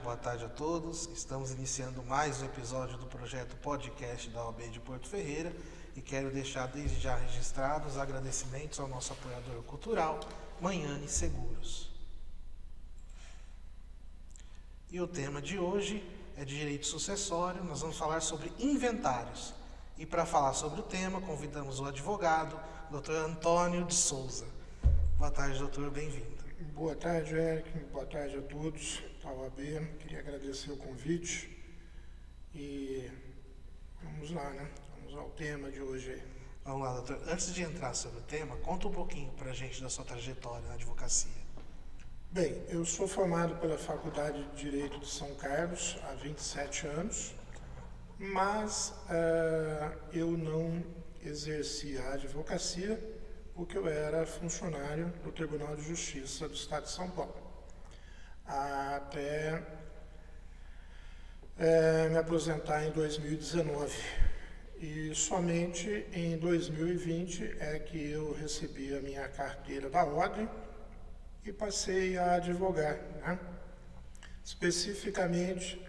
boa tarde a todos. Estamos iniciando mais um episódio do projeto podcast da OAB de Porto Ferreira e quero deixar desde já registrados agradecimentos ao nosso apoiador cultural, Manhane Seguros. E o tema de hoje é de direito sucessório. Nós vamos falar sobre inventários. E para falar sobre o tema, convidamos o advogado, Dr. Antônio de Souza. Boa tarde, doutor, bem-vindo. Boa tarde, Eric. Boa tarde a todos da OAB. Queria agradecer o convite e vamos lá, né? Vamos ao tema de hoje. Vamos lá, doutor. Antes de entrar sobre o tema, conta um pouquinho para a gente da sua trajetória na advocacia. Bem, eu sou formado pela Faculdade de Direito de São Carlos há 27 anos, mas eu não exerci a advocacia porque eu era funcionário do Tribunal de Justiça do Estado de São Paulo, até me aposentar em 2019. E somente em 2020 é que eu recebi a minha carteira da ordem e passei a advogar, né? Especificamente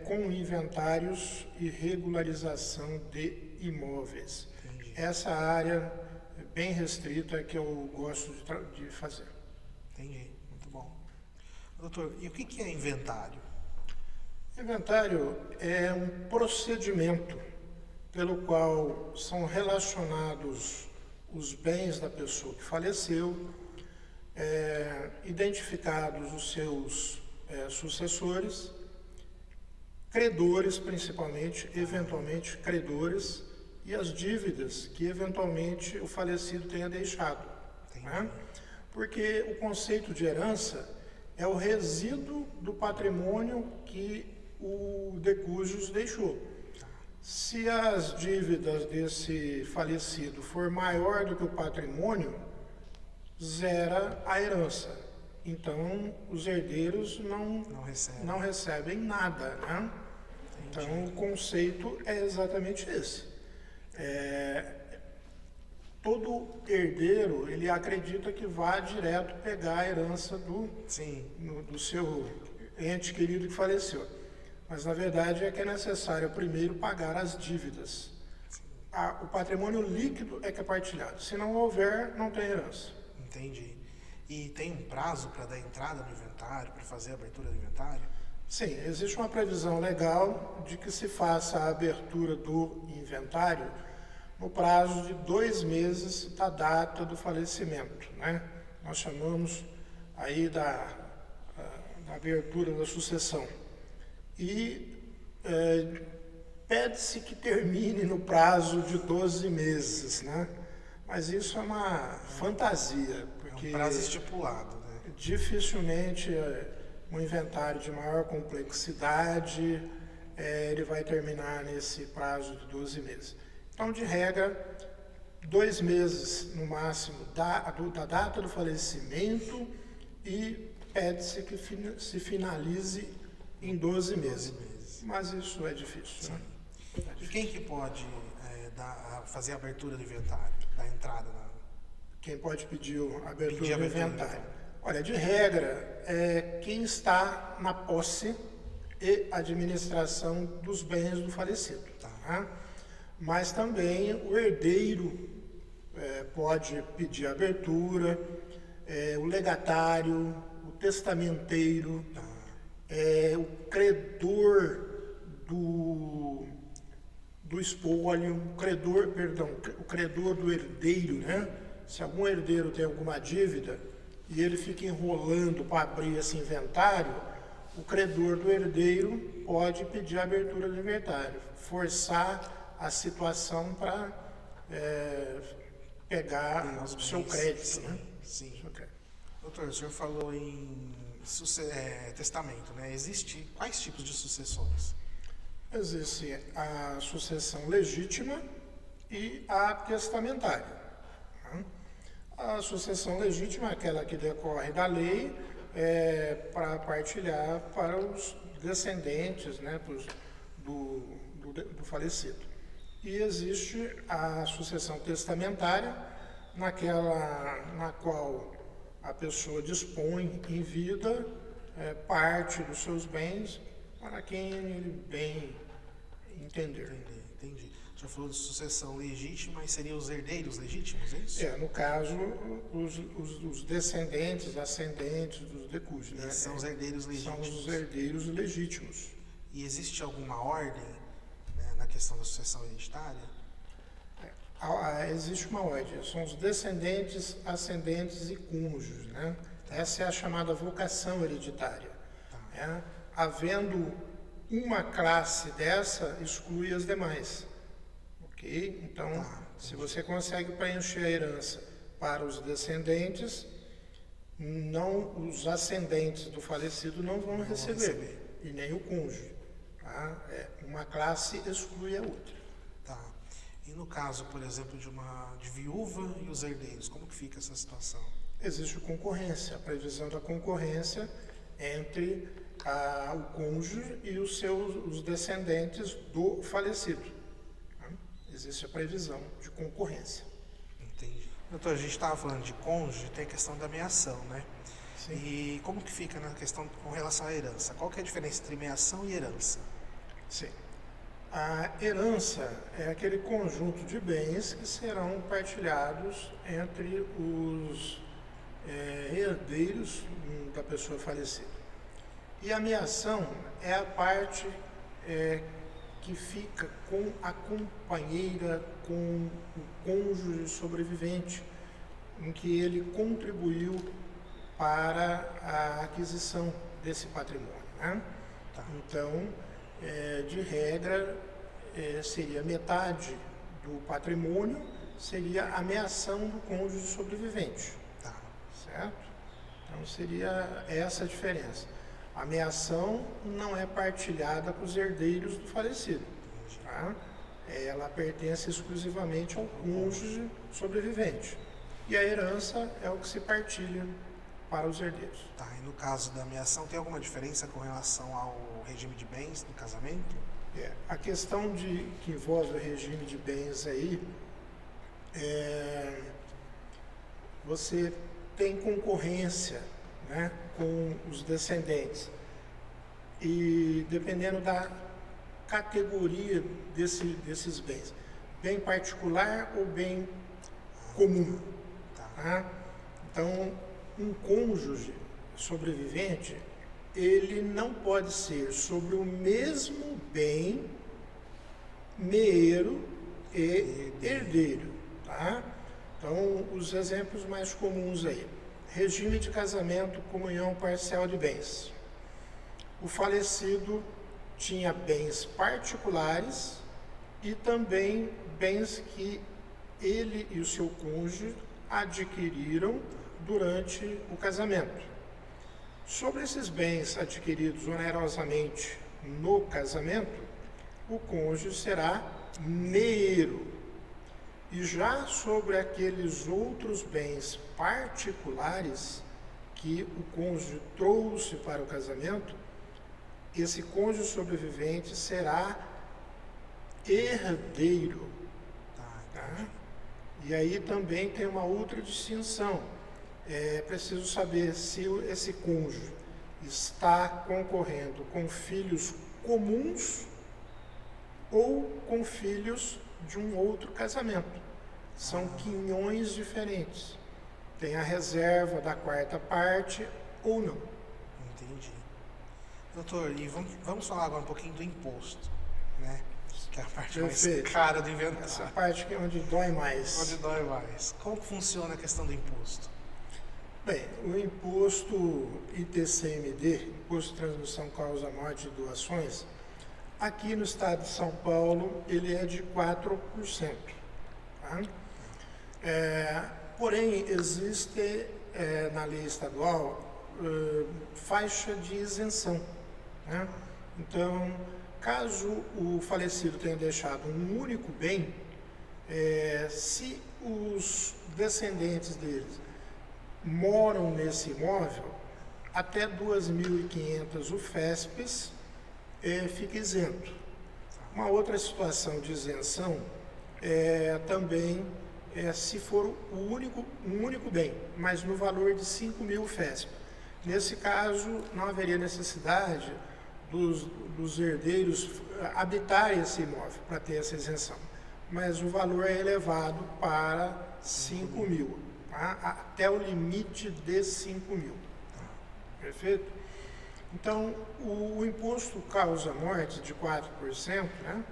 com inventários e regularização de imóveis. Entendi. Essa área bem restrita que eu gosto de fazer. Entendi, muito bom. Doutor, e o que é inventário? Inventário é um procedimento pelo qual são relacionados os bens da pessoa que faleceu, identificados os seus sucessores, credores principalmente, eventualmente credores, e as dívidas que eventualmente o falecido tenha deixado. Né? Porque o conceito de herança é o resíduo do patrimônio que o de cujus deixou. Se as dívidas desse falecido for maior do que o patrimônio, zera a herança. Então, os herdeiros não recebem nada. Né? Então, o conceito é exatamente esse. Todo herdeiro, ele acredita que vai direto pegar a herança do seu ente querido que faleceu. Mas, na verdade, é que é necessário primeiro pagar as dívidas. O patrimônio líquido é que é partilhado. Se não houver, não tem herança. Entendi. E tem um prazo para dar entrada no inventário, para fazer a abertura do inventário? Sim, existe uma previsão legal de que se faça a abertura do inventário no prazo de 2 meses da data do falecimento, né? Nós chamamos aí da abertura da sucessão. E pede-se que termine no prazo de 12 meses, né? Mas isso é uma fantasia, porque é um prazo estipulado, né? Dificilmente um inventário de maior complexidade ele vai terminar nesse prazo de 12 meses. Então, de regra, 2 meses no máximo da data do falecimento e pede-se que se finalize em 12 meses. Mas isso é difícil. Né? E quem que pode fazer a abertura do inventário, dar entrada na... Quem pode pedir a abertura do inventário? Olha, de regra, quem está na posse e administração dos bens do falecido. Tá? Mas também o herdeiro pode pedir abertura, o legatário, o testamenteiro, o credor do espólio, o credor do herdeiro, né? Se algum herdeiro tem alguma dívida e ele fica enrolando para abrir esse inventário, o credor do herdeiro pode pedir a abertura do inventário, forçar a situação para pegar o seu crédito. Sim, né? Sim. Seu crédito. Doutor, o senhor falou em testamento, né? Quais tipos de sucessões? Existe a sucessão legítima e a testamentária. Né? A sucessão legítima é aquela que decorre da lei para partilhar para os descendentes, né, do falecido. E existe a sucessão testamentária, na qual a pessoa dispõe em vida parte dos seus bens para quem ele bem entender. Entendi. Já falou de sucessão legítima, mas seriam os herdeiros legítimos, é isso? No caso, os descendentes, ascendentes dos decúbios, né? São os herdeiros legítimos. São os herdeiros legítimos. E existe alguma ordem, né, na questão da sucessão hereditária? Existe uma ordem, são os descendentes, ascendentes e cônjuges, né? Essa é a chamada vocação hereditária. Né? Havendo uma classe dessa, exclui as demais. Ok? Então, se você consegue preencher a herança para os descendentes, não, os ascendentes do falecido não vão receber, e nem o cônjuge. Tá? Uma classe exclui a outra. Tá. E no caso, por exemplo, de viúva e os herdeiros, como que fica essa situação? Existe concorrência, a previsão da concorrência entre o cônjuge e os descendentes do falecido. Tá? Existe a previsão de concorrência. Entendi. Doutor, a gente estava falando de cônjuge, tem a questão da meação, né? Sim. E como que fica na questão com relação à herança? Qual que é a diferença entre meação e herança? Sim. A herança é aquele conjunto de bens que serão partilhados entre os herdeiros da pessoa falecida. E a meação é a parte que fica com a companheira, com o cônjuge sobrevivente, em que ele contribuiu para a aquisição desse patrimônio. Né? Tá. Então, de regra, seria metade do patrimônio, seria a meação do cônjuge sobrevivente. Tá. Certo? Então, seria essa a diferença. A meação não é partilhada com os herdeiros do falecido. Tá? Ela pertence exclusivamente ao cônjuge sobrevivente. E a herança é o que se partilha para os herdeiros. Tá. E no caso da meação, tem alguma diferença com relação ao regime de bens do casamento? A questão que envolve o regime de bens aí, você tem concorrência, né, com os descendentes. E dependendo da categoria desses bens, bem particular ou bem comum. Tá? Então, um cônjuge sobrevivente, ele não pode ser sobre o mesmo bem meeiro e herdeiro. Tá? Então, os exemplos mais comuns aí. Regime de casamento, comunhão parcial de bens. O falecido tinha bens particulares e também bens que ele e o seu cônjuge adquiriram durante o casamento. Sobre esses bens adquiridos onerosamente no casamento, o cônjuge será meeiro. E já sobre aqueles outros bens particulares que o cônjuge trouxe para o casamento, esse cônjuge sobrevivente será herdeiro. Tá? E aí também tem uma outra distinção. É preciso saber se esse cônjuge está concorrendo com filhos comuns ou com filhos de um outro casamento. São quinhões diferentes. Tem a reserva da quarta parte ou não. Entendi. Doutor, e vamos falar agora um pouquinho do imposto, né? Que é a parte mais cara do inventário. Essa parte que é onde dói mais. Onde dói mais. Como que funciona a questão do imposto? Bem, o imposto ITCMD, Imposto de Transmissão Causa Morte e Doações, aqui no estado de São Paulo, ele é de 4%. Tá? Porém, existe na lei estadual faixa de isenção. Né? Então, caso o falecido tenha deixado um único bem, se os descendentes deles moram nesse imóvel, até 2.500 UFESPs fica isento. Uma outra situação de isenção também se for um único bem, mas no valor de 5.000 UFESP. Nesse caso, não haveria necessidade dos herdeiros habitarem esse imóvel para ter essa isenção, mas o valor é elevado para 5 mil, tá? Até o limite de 5 mil. Perfeito? Então, o imposto causa-morte de 4%, né,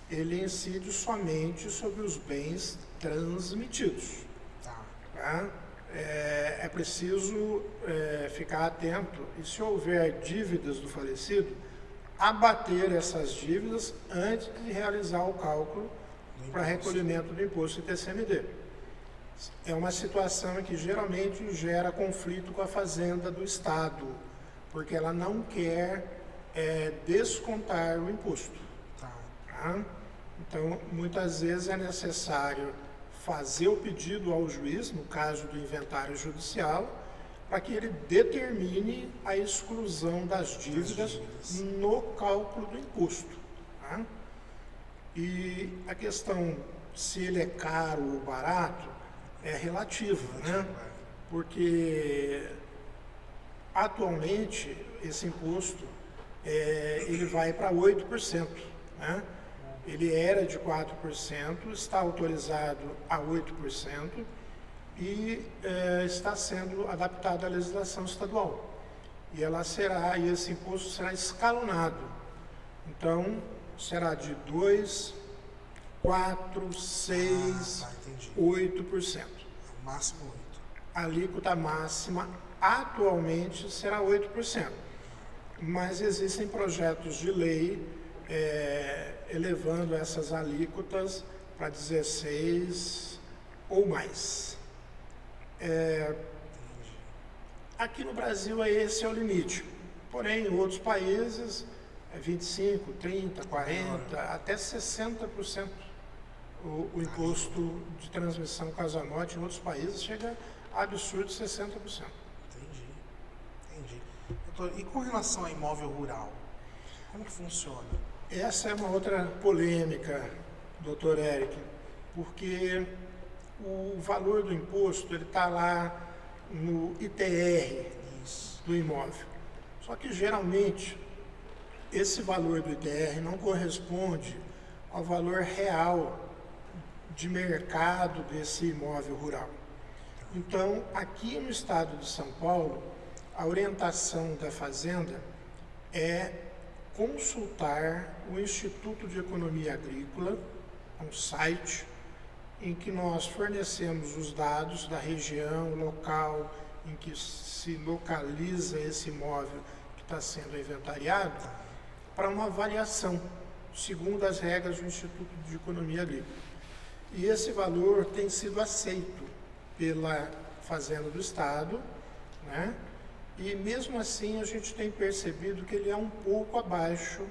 ele incide somente sobre os bens transmitidos. Tá? É preciso ficar atento e, se houver dívidas do falecido, abater essas dívidas antes de realizar o cálculo para recolhimento do imposto ITCMD. É uma situação que geralmente gera conflito com a Fazenda do Estado, porque ela não quer descontar o imposto. Tá? Então, muitas vezes é necessário fazer o pedido ao juiz, no caso do inventário judicial, para que ele determine a exclusão das dívidas no cálculo do imposto. Tá? E a questão se ele é caro ou barato é relativa, né? Porque atualmente esse imposto ele vai para 8%, né? Ele era de 4%, está autorizado a 8% e está sendo adaptado à legislação estadual. E esse imposto será escalonado. Então, será de 2%, 4%, 6%, 8%. Máximo 8%. A alíquota máxima atualmente será 8%. Mas existem projetos de lei elevando essas alíquotas para 16% ou mais. Aqui no Brasil esse é o limite. Porém, em outros países é 25%, 30%, 40%, até 60%. O imposto de transmissão causa-morte em outros países chega a absurdo 60%. Entendi. Doutor, e com relação a imóvel rural, como que funciona? Essa é uma outra polêmica, doutor Eric, porque o valor do imposto ele está lá no ITR do imóvel. Só que geralmente esse valor do ITR não corresponde ao valor real de mercado desse imóvel rural. Então, aqui no estado de São Paulo, a orientação da Fazenda é consultar o Instituto de Economia Agrícola, um site em que nós fornecemos os dados da região, local em que se localiza esse imóvel que está sendo inventariado, para uma avaliação, segundo as regras do Instituto de Economia Agrícola. E esse valor tem sido aceito pela Fazenda do Estado, né? E mesmo assim a gente tem percebido que ele é um pouco abaixo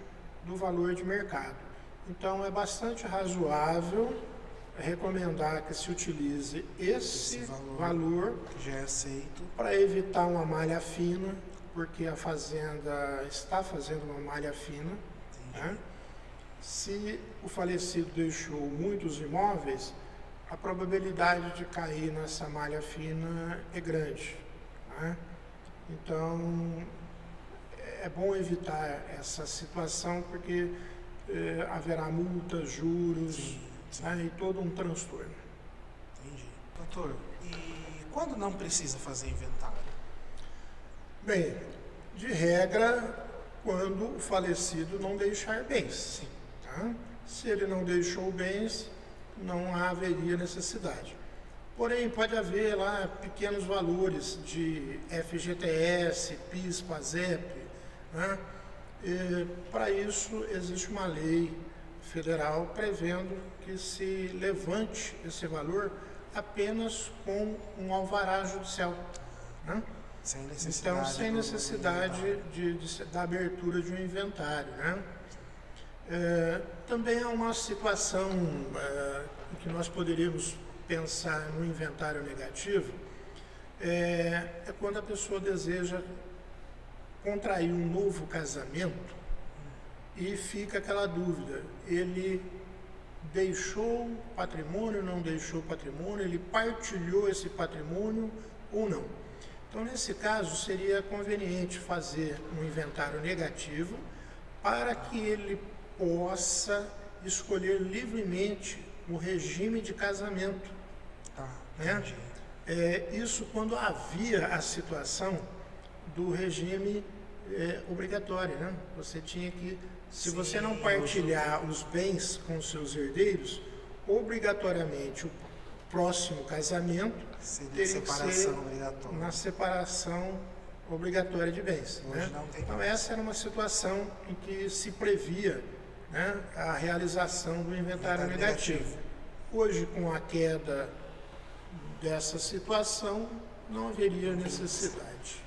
do valor de mercado. Então é bastante razoável recomendar que se utilize esse valor que já é aceito para evitar uma malha fina, porque a Fazenda está fazendo uma malha fina. Né? Se o falecido deixou muitos imóveis, a probabilidade de cair nessa malha fina é grande. Né? Então, é bom evitar essa situação, porque haverá multas, juros, né, e todo um transtorno. Entendi. Doutor, e quando não precisa fazer inventário? Bem, de regra, quando o falecido não deixar bens. Tá? Se ele não deixou bens, não haveria necessidade. Porém, pode haver lá pequenos valores de FGTS, PIS, PASEP. Né? Para isso, existe uma lei federal prevendo que se levante esse valor apenas com um alvará judicial. Né? Então, sem necessidade da abertura de um inventário. Né? Também há uma situação em que nós poderíamos pensar no inventário negativo, é quando a pessoa deseja contrair um novo casamento e fica aquela dúvida, ele deixou patrimônio, não deixou patrimônio, ele partilhou esse patrimônio ou não. Então, nesse caso, seria conveniente fazer um inventário negativo para que ele possa escolher livremente o regime de casamento. Né? Isso quando havia a situação do regime obrigatório. Né? Você tinha que, se você não partilhar os bens com os seus herdeiros, obrigatoriamente o próximo casamento teria que ser na separação obrigatória de bens. Né? Então essa era uma situação em que se previa, né, a realização do inventário negativo. Hoje, com a queda dessa situação, não haveria necessidade.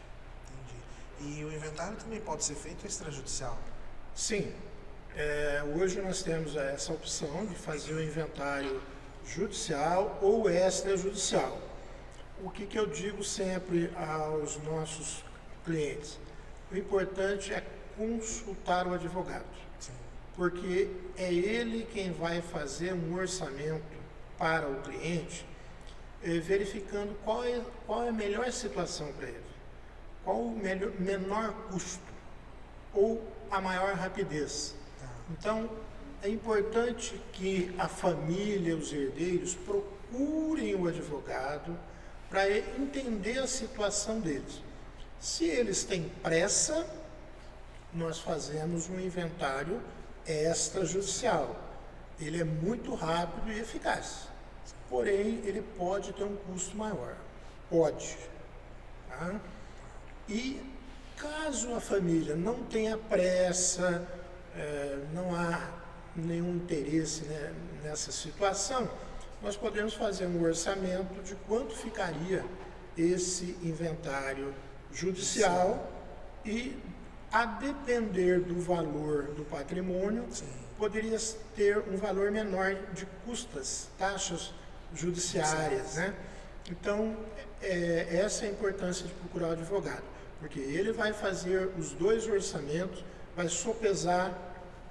Entendi. E o inventário também pode ser feito extrajudicial? Sim. Hoje nós temos essa opção de fazer o inventário judicial ou extrajudicial. O que eu digo sempre aos nossos clientes? O importante é consultar o advogado, porque é ele quem vai fazer um orçamento para o cliente, verificando qual é a melhor situação para ele, qual o menor custo ou a maior rapidez. Então, é importante que a família, os herdeiros, procurem o advogado para entender a situação deles. Se eles têm pressa, nós fazemos um inventário extrajudicial. Ele é muito rápido e eficaz, porém ele pode ter um custo maior. Pode. Tá? E caso a família não tenha pressa, não há nenhum interesse, né, nessa situação, nós podemos fazer um orçamento de quanto ficaria esse inventário judicial e, a depender do valor do patrimônio, poderia ter um valor menor de custas, taxas judiciárias, né? Então, essa é a importância de procurar o advogado, porque ele vai fazer os dois orçamentos, vai sopesar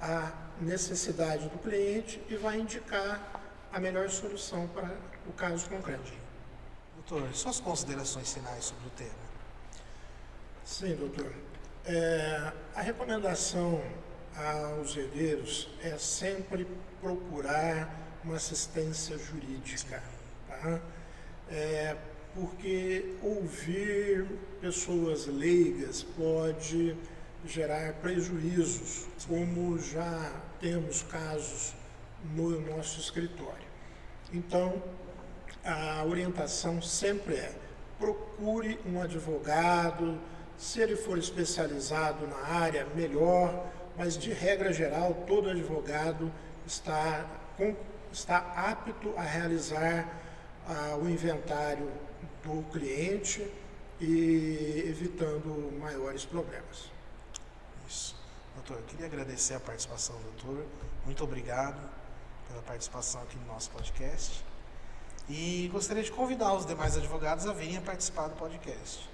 a necessidade do cliente e vai indicar a melhor solução para o caso concreto. Doutor, suas considerações finais sobre o tema? Sim, doutor. A recomendação aos herdeiros é sempre procurar uma assistência jurídica, tá? Porque ouvir pessoas leigas pode gerar prejuízos, como já temos casos no nosso escritório. Então, a orientação sempre é: procure um advogado. Se ele for especializado na área, melhor, mas de regra geral, todo advogado está apto a realizar o inventário do cliente e evitando maiores problemas. Isso. Doutor, eu queria agradecer a participação do doutor. Muito obrigado pela participação aqui no nosso podcast. E gostaria de convidar os demais advogados a virem a participar do podcast.